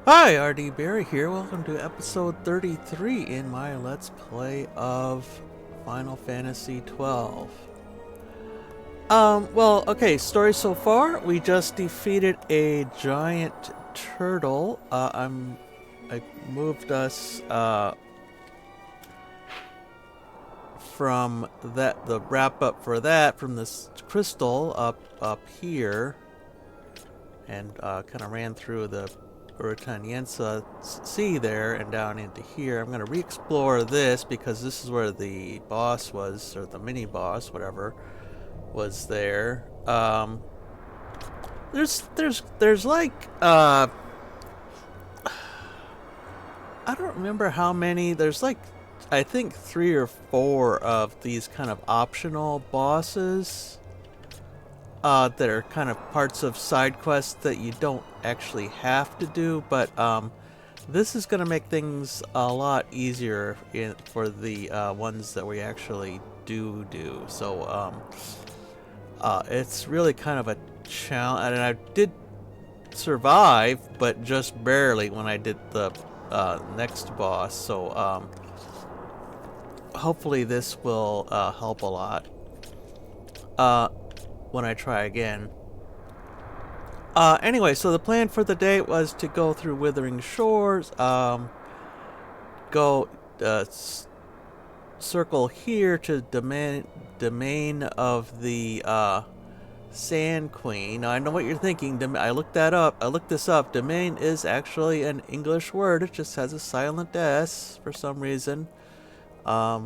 Hi, RD Barry here. Welcome to episode 33 in my Let's Play of Final Fantasy XII. Okay, story so far. We just defeated a giant turtle. I moved us from the wrap up for that from this crystal up here, and kind of ran through the Nam-Yensa Sandsea there and down into here. I'm going to re-explore this because this is where the boss was, or the mini boss, whatever, was there. There's like I don't remember how many. There's like I think 3 or 4 of these kind of optional bosses that are kind of parts of side quests that you don't actually have to do, but this is going to make things a lot easier for the ones that we actually do. So it's really kind of a challenge, and I did survive, but just barely when I did the next boss. So hopefully this will help a lot when I try again. Anyway, so the plan for the day was to go through Withering Shores, go circle here to domain of the Sand Queen. Now, I know what you're thinking. I looked that up. I looked this up. Domain is actually an English word. It just has a silent S for some reason. I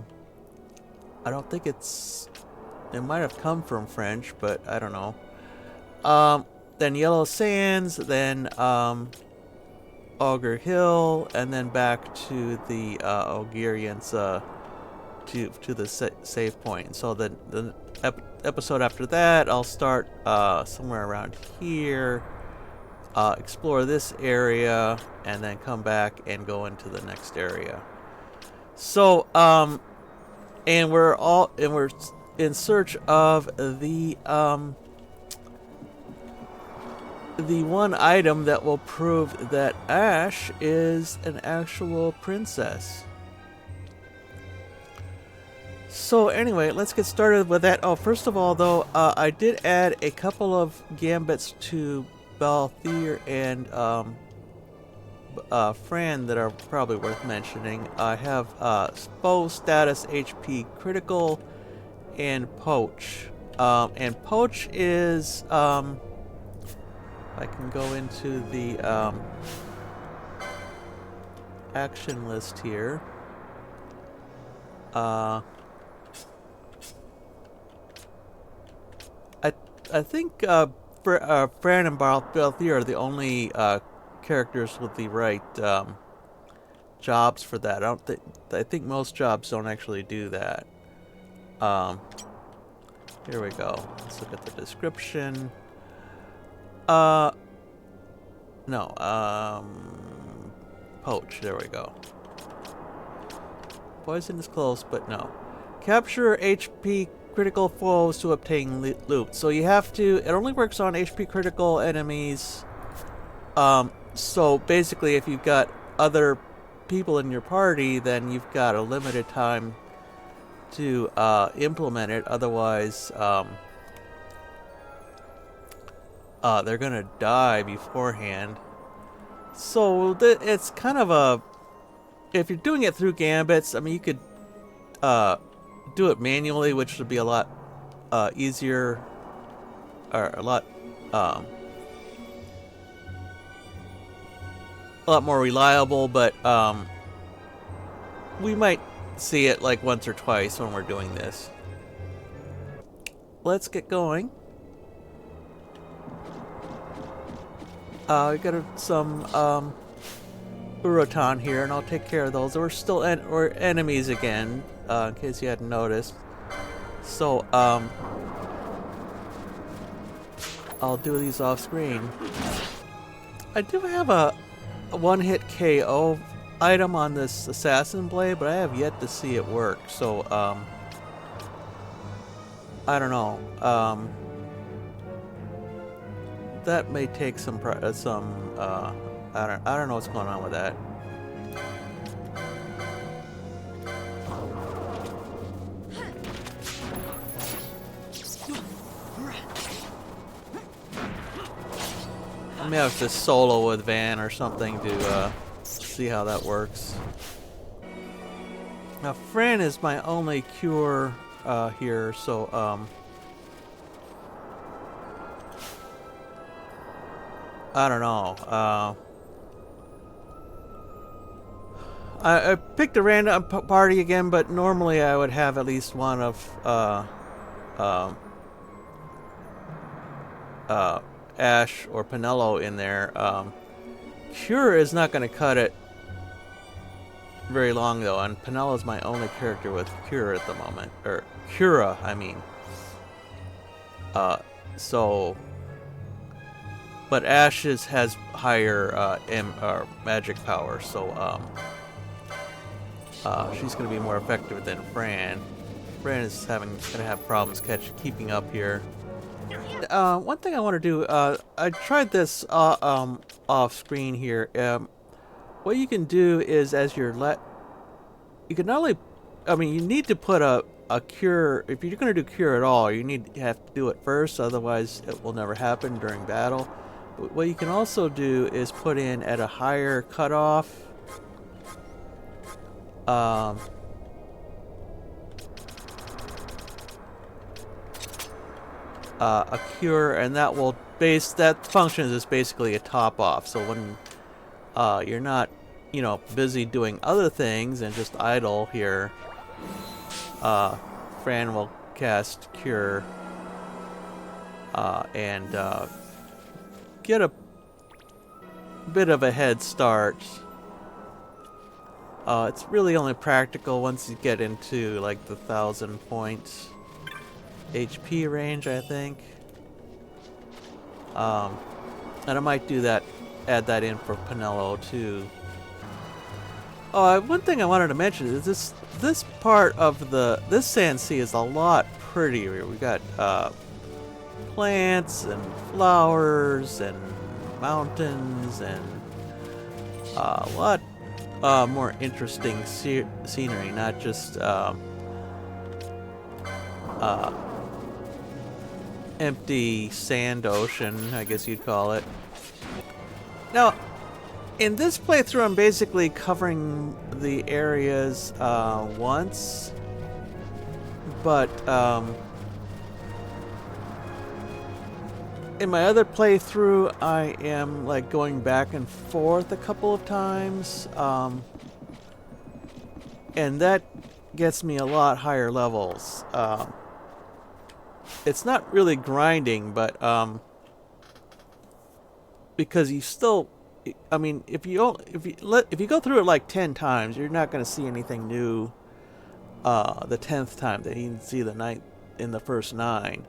don't think it might have come from French, but I don't know. Then Yellow Sands, then Augur Hill, and then back to the Ogirians to the save point. So the episode after that, I'll start somewhere around here, explore this area, and then come back and go into the next area. So and we're in search of the one item that will prove that Ash is an actual princess. So anyway, let's get started with that. Oh, first of all, though, I did add a couple of gambits to Balthier and Fran that are probably worth mentioning. I have Bow status HP critical and Poach. And Poach is I can go into the action list here. I think Fran and Balthier are the only characters with the right jobs for that. I think most jobs don't actually do that. Here we go. Let's look at the description. No, Poach, there we go. Poison is close, but no. Capture HP critical foes to obtain loot. So you have to, it only works on HP critical enemies. So basically if you've got other people in your party, then you've got a limited time to implement it. Otherwise, they're gonna die beforehand. So it's kind of a, if you're doing it through gambits, I mean, you could do it manually, which would be a lot easier, or a lot more reliable, but we might see it like once or twice when we're doing this. Let's get going. We got some Urotan here, and I'll take care of those. We're still we're enemies again, in case you hadn't noticed. So I'll do these off screen. I do have a one-hit KO item on this assassin blade, but I have yet to see it work. So I don't know. That may take some I don't know what's going on with that. I may have to solo with Vaan or something to see how that works. Now, Fran is my only cure here, so I don't know. I picked a random party again, but normally I would have at least one of Ash or Penelo in there. Cure is not going to cut it very long though, and Penelo is my only character with Cure at the moment, or Cura, I mean. So, but Ash has higher magic power, so she's going to be more effective than Fran. Fran is going to have problems keeping up here. One thing I want to do, I tried this off screen here. What you can do is, as you can not only, I mean, you need to put a cure. If you're going to do cure at all, you have to do it first, otherwise it will never happen during battle. But what you can also do is put in at a higher cutoff. A cure, and that function is basically a top off. So when you're not, busy doing other things and just idle here, Fran will cast cure and get a bit of a head start. It's really only practical once you get into like the 1,000 points HP range, I think. And I might add that in for Penelo too. One thing I wanted to mention is this part of this Sandsea is a lot prettier. We got plants and flowers and mountains and a lot more interesting scenery, not just empty sand ocean, I guess you'd call it. Now, in this playthrough, I'm basically covering the areas once, but in my other playthrough, I am like going back and forth a couple of times, and that gets me a lot higher levels. It's not really grinding, but because you still, I mean, if you go through it like 10 times, you're not going to see anything new the 10th time that you didn't see in the first 9.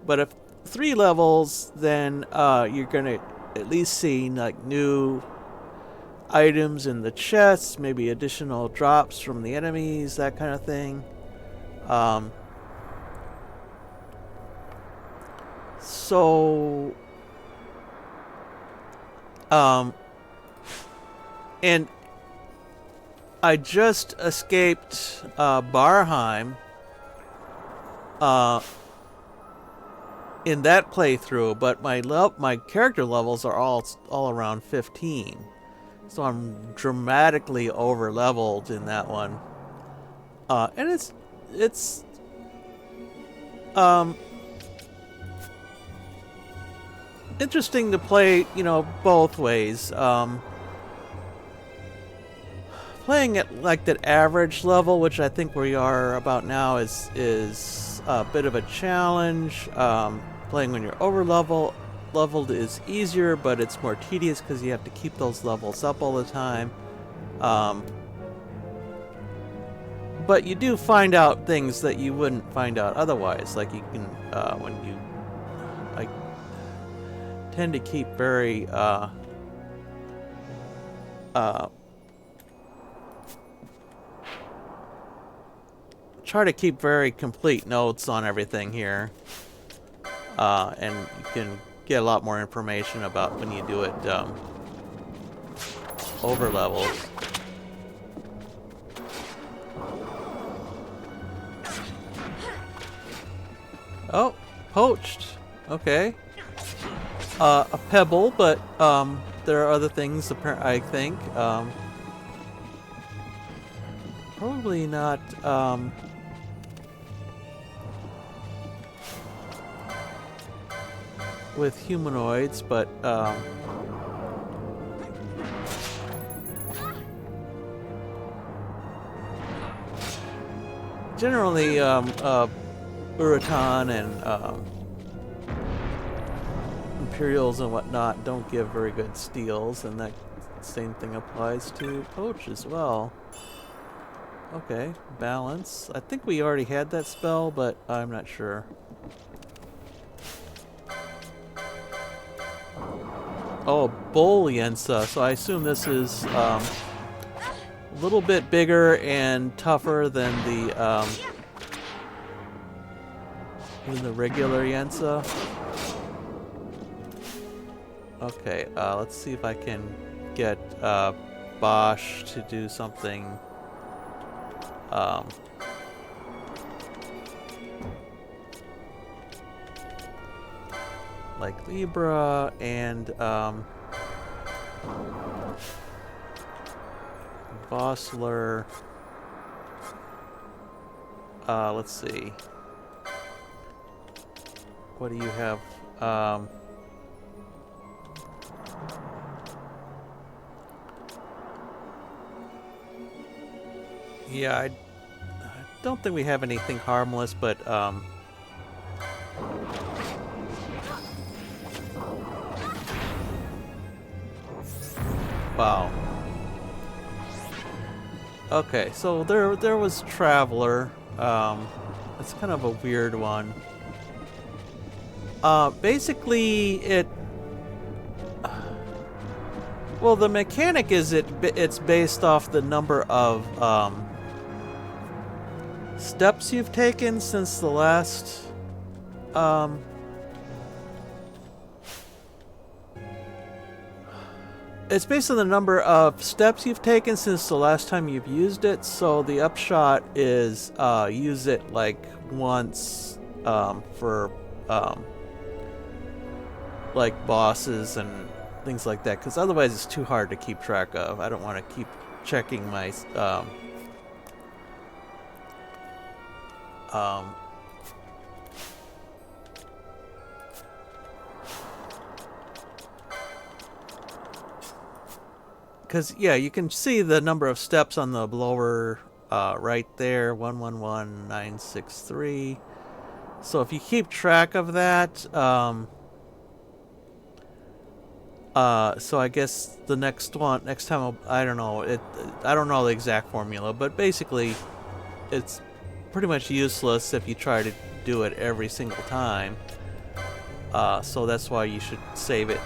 But if 3 levels, then you're going to at least see like new items in the chests, maybe additional drops from the enemies, that kind of thing. So, and I just escaped Barheim in that playthrough, but my character levels are all around 15, so I'm dramatically over leveled in that one, and it's interesting to play, both ways. Playing at like that average level, which I think we are about now, is a bit of a challenge. Playing when you're over leveled is easier, but it's more tedious because you have to keep those levels up all the time. But you do find out things that you wouldn't find out otherwise. Like you can, when you like, tend to keep very try to keep very complete notes on everything here, and you can get a lot more information about when you do it over levels. Oh, poached. Okay. A pebble, but there are other things. I think probably not. With humanoids, but generally Uraton and Imperials and whatnot don't give very good steals, and that same thing applies to Poach as well. Okay, balance. I think we already had that spell, but I'm not sure. Oh, Nám-Yensa. So I assume this is a little bit bigger and tougher than the regular Yensa. Okay, let's see if I can get Bosch to do something. Like Libra and Vossler. Let's see. What do you have? Yeah, I don't think we have anything harmless, but wow. Okay, so there was Traveler. It's kind of a weird one. Basically, well, the mechanic is it's based off the number of steps you've taken since the last it's based on the number of steps you've taken since the last time you've used it. So the upshot is use it like once for like bosses and things like that, because otherwise it's too hard to keep track of. I don't want to keep checking my because yeah, you can see the number of steps on the blower right there, 111963. So if you keep track of that, so I guess the next time I don't know I don't know the exact formula, but basically it's pretty much useless if you try to do it every single time. So that's why you should save it,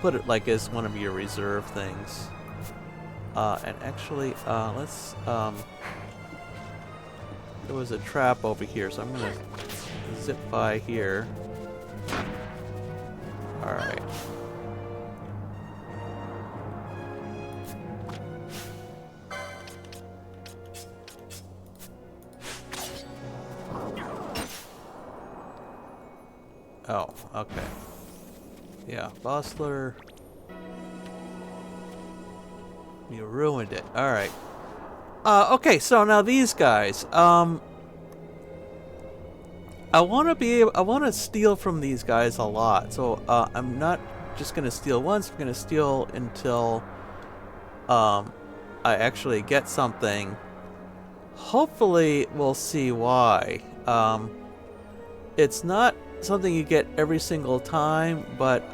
put it like as one of your reserve things. And actually, let's there was a trap over here, so I'm gonna zip by here. All right. Oh, okay. Yeah, Vossler. You ruined it. Alright. Okay, so now these guys. I want to steal from these guys a lot. So, I'm not just going to steal once. I'm going to steal until I actually get something. Hopefully, we'll see why. It's not something you get every single time, but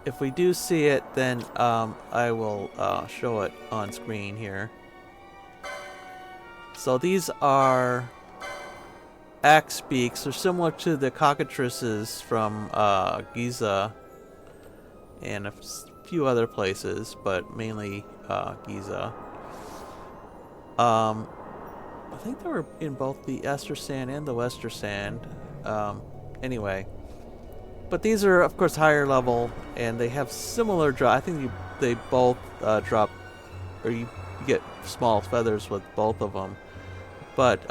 if we do see it, then I will show it on screen here. So these are axe beaks. They're similar to the cockatrices from Giza and a few other places, but mainly Giza. I think they were in both the Ester Sand and the Wester Sand. Anyway, But these are, of course, higher level, and they have similar drop. I think they both drop, or you get small feathers with both of them. But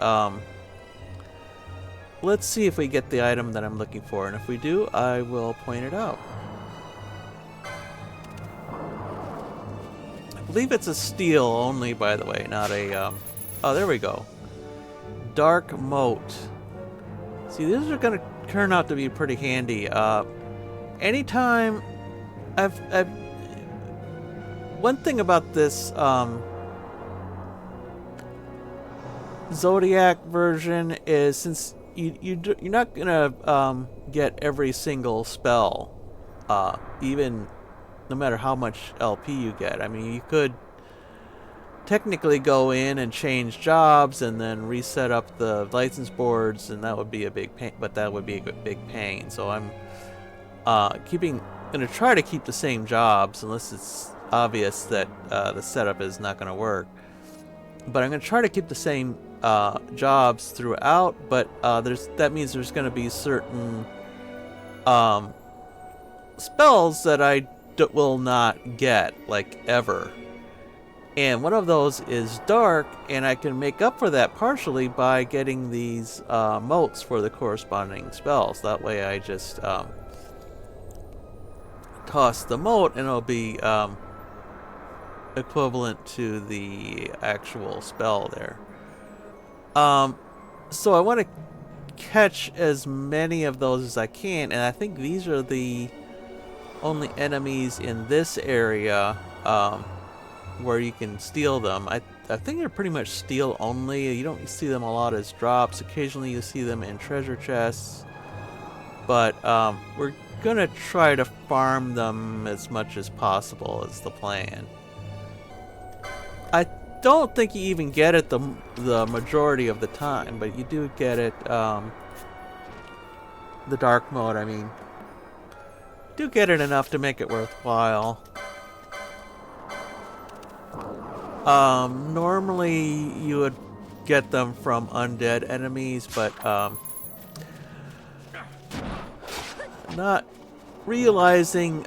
let's see if we get the item that I'm looking for, and if we do, I will point it out. I believe it's a steel only, by the way, not a... oh, there we go. Dark Moat. See, these are going to turn out to be pretty handy. Anytime one thing about this Zodiac version is, since you're not gonna get every single spell, even no matter how much LP you get. I mean, you could technically go in and change jobs and then reset up the license boards, and that would be a big pain. But that would be a big pain. So I'm gonna try to keep the same jobs unless it's obvious that the setup is not gonna work. But I'm gonna try to keep the same jobs throughout. But that means there's gonna be certain spells that I will not get, like, ever. And one of those is dark, and I can make up for that partially by getting these motes for the corresponding spells. That way I just toss the mote, and it'll be equivalent to the actual spell there. So I want to catch as many of those as I can, and I think these are the only enemies in this area where you can steal them. I think they're pretty much steal only. You don't see them a lot as drops. Occasionally you see them in treasure chests. But we're gonna try to farm them as much as possible is the plan. I don't think you even get it the majority of the time, but you do get it, the dark mode, I mean. Do get it enough to make it worthwhile. Normally you would get them from undead enemies, but not realizing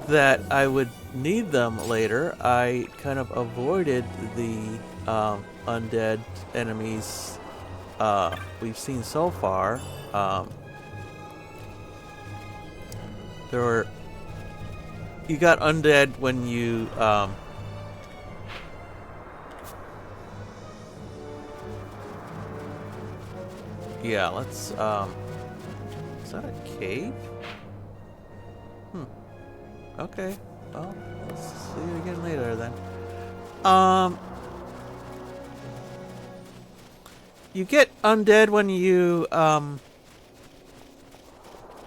that I would need them later, I kind of avoided the undead enemies we've seen so far. You got undead when you yeah, let's is that a cave? Okay. Well, let's see it again later then. You get undead when you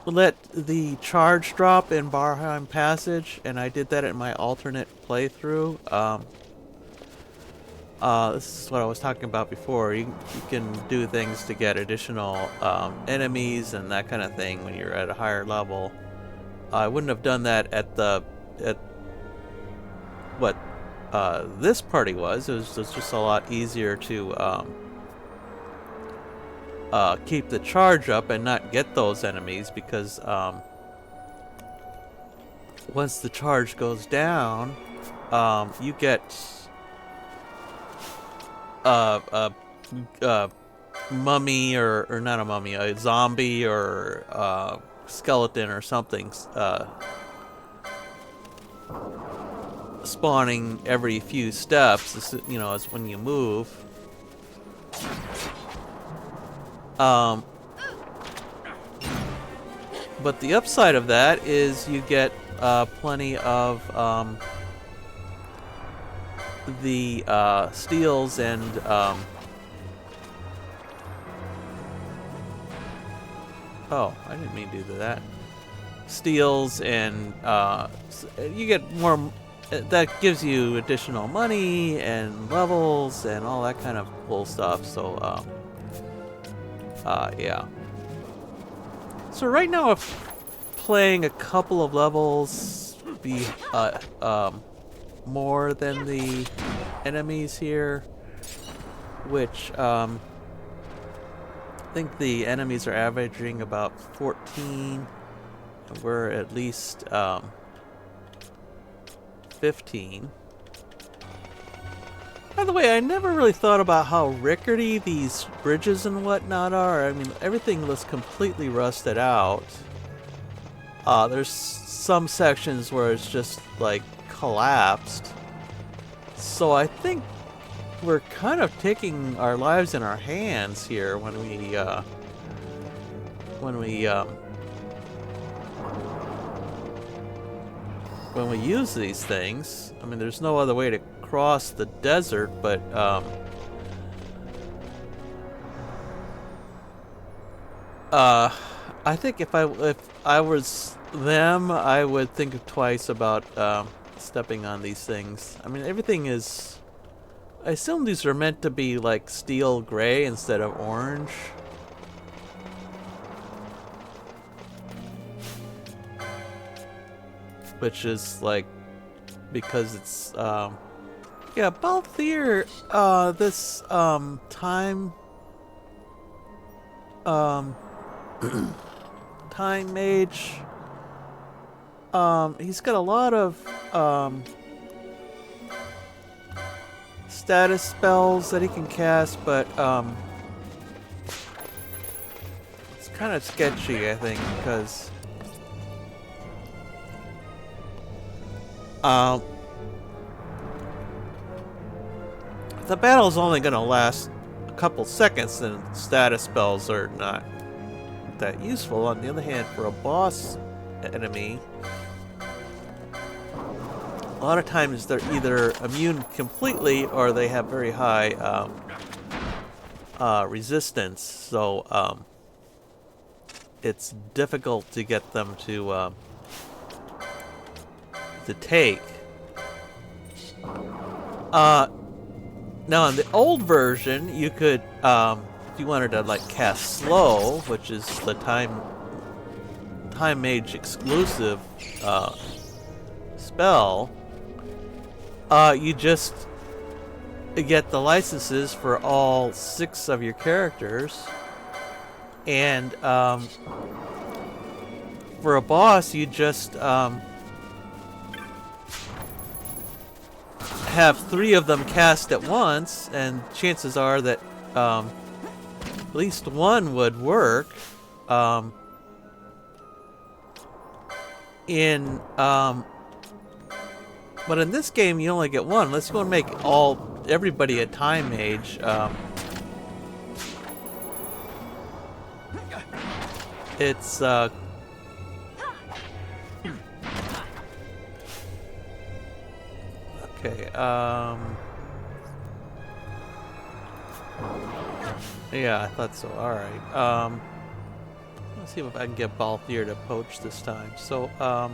let the charge drop in Barheim Passage, and I did that in my alternate playthrough. This is what I was talking about before. You can do things to get additional enemies and that kind of thing when you're at a higher level. I wouldn't have done that at what this party was. It was just a lot easier to keep the charge up and not get those enemies, because once the charge goes down, you get a mummy, or not a mummy, a zombie or skeleton or something spawning every few steps, you know, as when you move. But the upside of that is you get plenty of the steals and oh, I didn't mean to do that. Steals and you get more. That gives you additional money and levels and all that kind of cool stuff. So yeah. So right now, I'm playing a couple of levels more than the enemies here, which think the enemies are averaging about 14. And we're at least 15. By the way, I never really thought about how rickety these bridges and whatnot are. I mean, everything looks completely rusted out. There's some sections where it's just like collapsed. So I think we're kind of taking our lives in our hands here when we use these things. I mean, there's no other way to cross the desert, but I think if I was them, I would think twice about stepping on these things. I mean, everything is. I assume these are meant to be like steel gray instead of orange. Which is like because it's yeah, Balthier, this time time mage, he's got a lot of status spells that he can cast, but it's kind of sketchy, I think, because the battle's only going to last a couple seconds, and status spells are not that useful. On the other hand, for a boss enemy, a lot of times they're either immune completely or they have very high resistance, so it's difficult to get them to take. Now in the old version, you could, if you wanted to like cast slow, which is the time mage exclusive spell, you just get the licenses for all 6 of your characters, and for a boss, you just have 3 of them cast at once, and chances are that at least one would work. But in this game, you only get one. Let's go and make everybody a time mage. It's okay. Yeah, I thought so. All right. Let's see if I can get Balthier to poach this time. So, I'll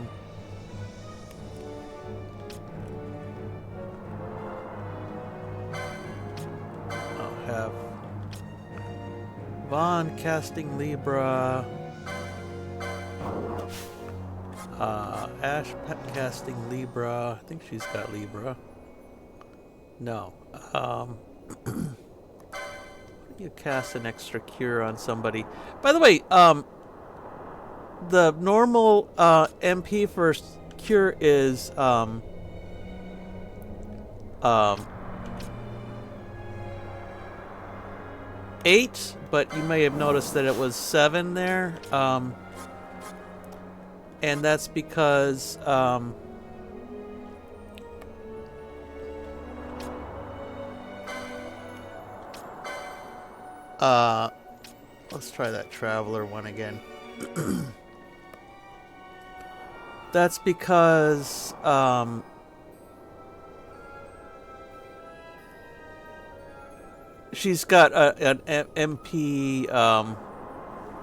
have Vaan casting Libra, Ash casting Libra. I think she's got Libra. No. You cast an extra cure on somebody. By the way, the normal MP for cure is 8, but you may have noticed that it was 7 there, and that's because let's try that traveler one again. That's because she's got an MP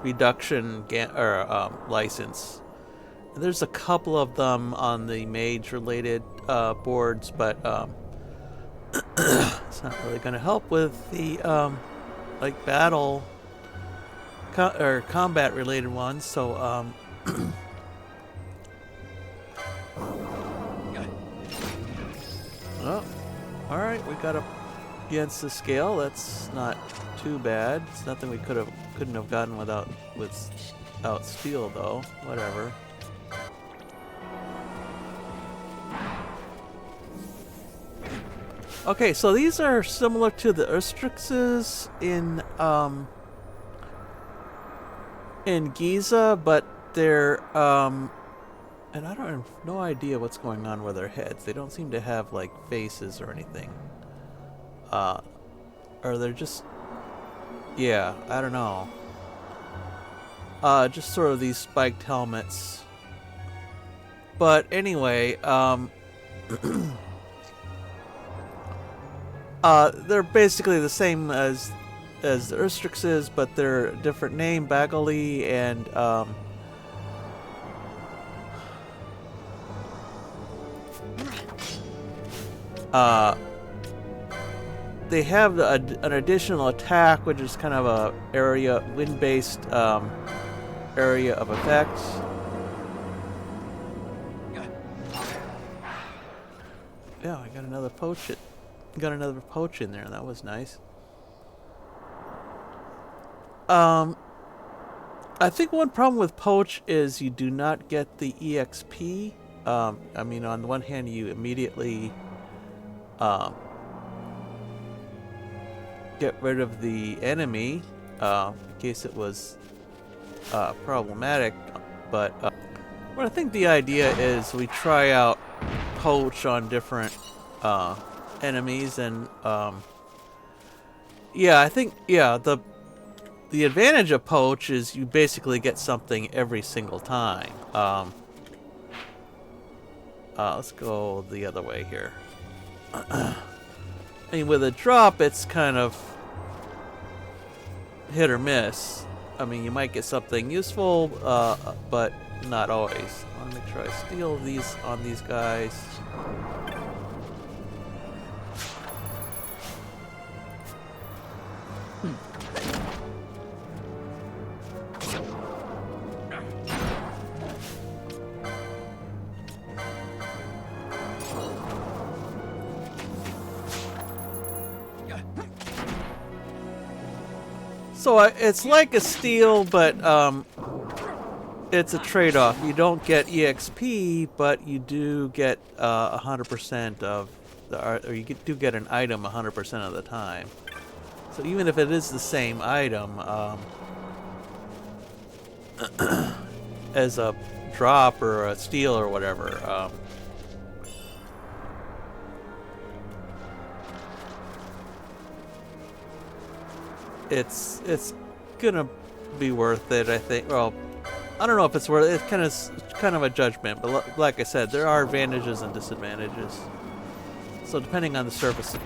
reduction license. There's a couple of them on the mage-related boards, but it's not really going to help with the like battle or combat-related ones. So oh, all right, we got a Yensa scale. That's not too bad. It's nothing we could have couldn't have gotten without steel though. Whatever. Okay, so these are similar to the Urstrixes in Giza, but they're and I don't have no idea what's going on with their heads. They don't seem to have like faces or anything. Or they're just, yeah, I don't know. Just sort of these spiked helmets. But anyway, they're basically the same as the Urstrixes, but they're a different name, Bagali, and they have an additional attack, which is kind of a wind-based area of effect. Yeah, I got another poach. Got another poach in there. That was nice. I think one problem with poach is you do not get the EXP. I mean, on the one hand, you immediately get rid of the enemy in case it was problematic. But I think the idea is we try out poach on different enemies, and yeah, I think the advantage of poach is you basically get something every single time. Let's go the other way here. I mean, with a drop, it's kind of hit or miss. I mean, you might get something useful, but not always. I want to make sure I steal these on these guys. So it's like a steal, but it's a trade-off. You don't get EXP, but you do get 100% of or you do get an item 100% of the time. So even if it is the same item as a drop or a steal or whatever, it's gonna be worth it, I think. Well, I don't know if it's worth it. It's kind of a judgment, but like I said, there are advantages and disadvantages. So depending on the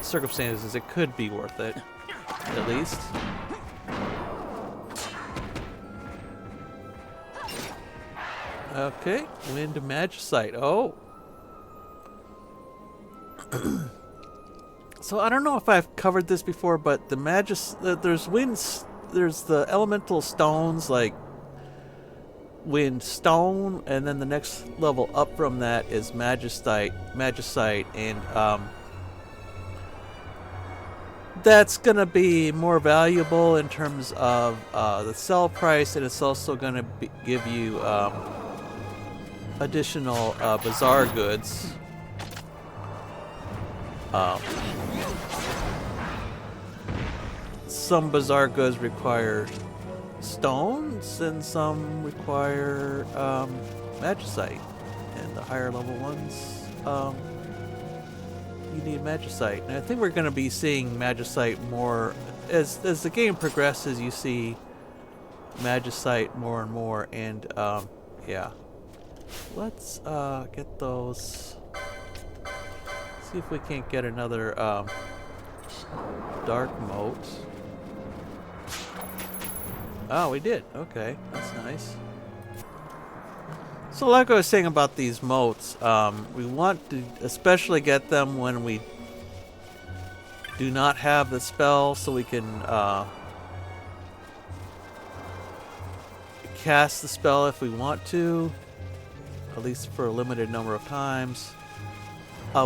circumstances, it could be worth it, at least. Okay, wind magicite. Oh. So I don't know if I've covered this before, but there's winds. There's the elemental stones like wind stone, and then the next level up from that is magicite, and that's gonna be more valuable in terms of the sell price, and it's also gonna give you additional bazaar goods. Some bazaar goods require stones, and some require magicite. And the higher level ones, you need magicite. And I think we're going to be seeing magicite more as the game progresses. You see magicite more and more, and yeah. Let's get those. See if we can't get another dark moat. Oh, we did. Okay, that's nice. So like I was saying about these moats, we want to especially get them when we do not have the spell, so we can cast the spell if we want to, at least for a limited number of times.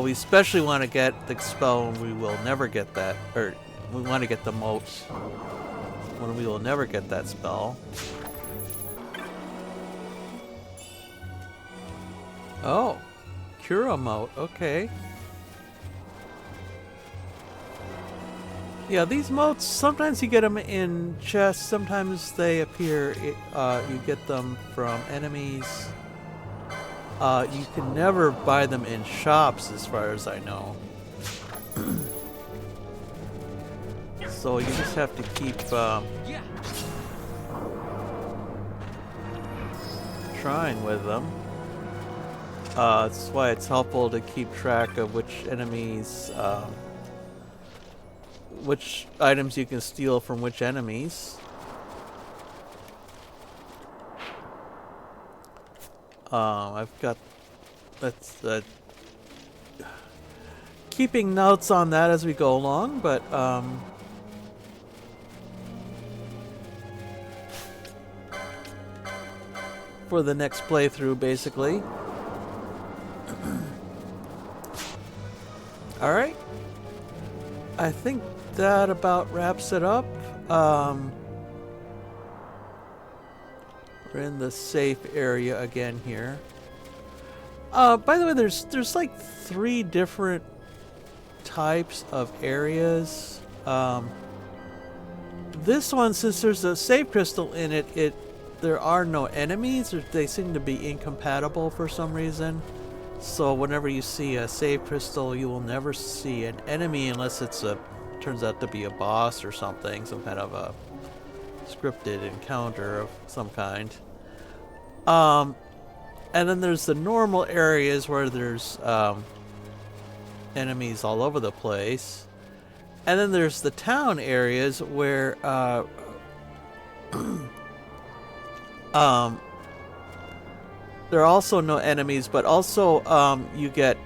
We especially want to get the spell when we will never get that, or we want to get the moat when we will never get that spell. Oh, Cura Mote, okay. Yeah, these motes, sometimes you get them in chests, sometimes they appear, you get them from enemies. You can never buy them in shops as far as I know. So you just have to keep trying with them. That's why it's helpful to keep track of which enemies, which items you can steal from which enemies. I've got that's keeping notes on that as we go along, but for the next playthrough, basically. All right, I think that about wraps it up. We're in the safe area again here. By the way, there's like 3 different types of areas. This one, since there's a save crystal in it, there are no enemies, or they seem to be incompatible for some reason. So whenever you see a save crystal, you will never see an enemy unless it's turns out to be a boss or something, some kind of a scripted encounter of some kind. And then there's the normal areas where there's enemies all over the place. And then there's the town areas where there are also no enemies, but also you get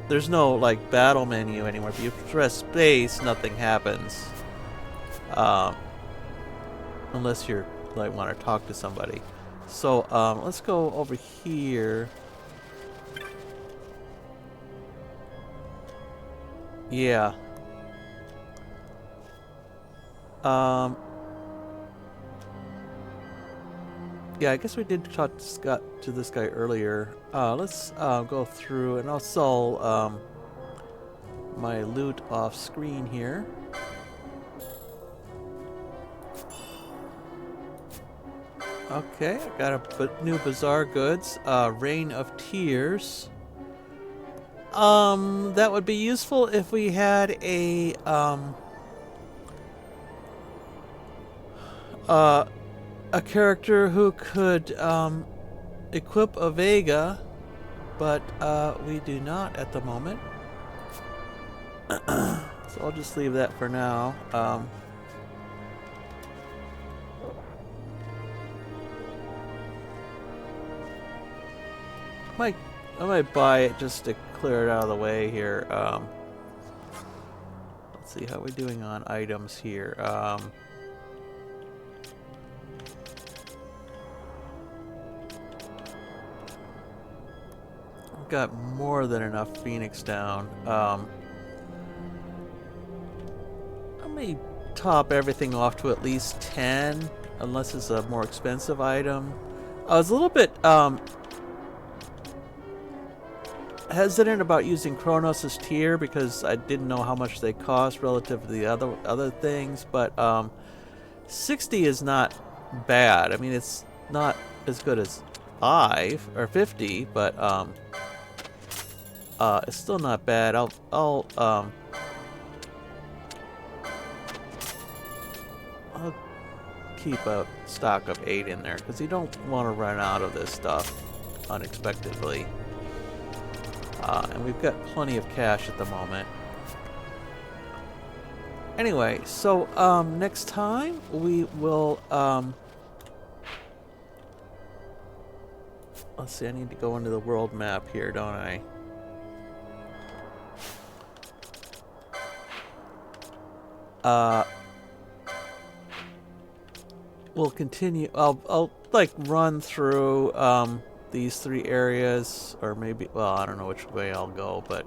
there's no like battle menu anymore. If you press space, nothing happens unless you're like want to talk to somebody. So let's go over here. Yeah. Yeah, I guess we did talk to this guy earlier. Let's go through, and I'll sell my loot off screen here. Okay, I got a new Bazaar Goods, Rain of Tears. That would be useful if we had a character who could equip a Vega, but we do not at the moment. So I'll just leave that for now. I might buy it just to clear it out of the way here. Let's see how we're doing on items here. Got more than enough Phoenix down. I may top everything off to at least 10, unless it's a more expensive item. I was a little bit hesitant about using Kronos' tier because I didn't know how much they cost relative to the other things, but 60 is not bad. I mean, it's not as good as 5 or 50, but it's still not bad. I'll keep a stock of 8 in there because you don't want to run out of this stuff unexpectedly. And we've got plenty of cash at the moment. Anyway, so next time we will let's see, I need to go into the world map here, don't I? We'll continue. I'll like run through these 3 areas, or maybe, well, I don't know which way I'll go, but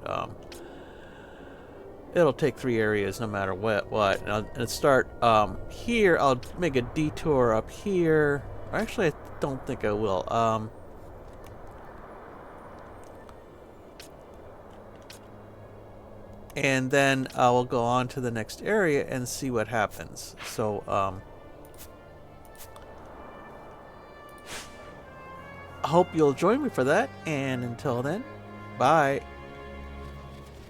It'll take 3 areas no matter what. And start here. I'll make a detour up here. Actually, I don't think I will. And then I will go on to the next area and see what happens. So, I hope you'll join me for that. And until then, bye.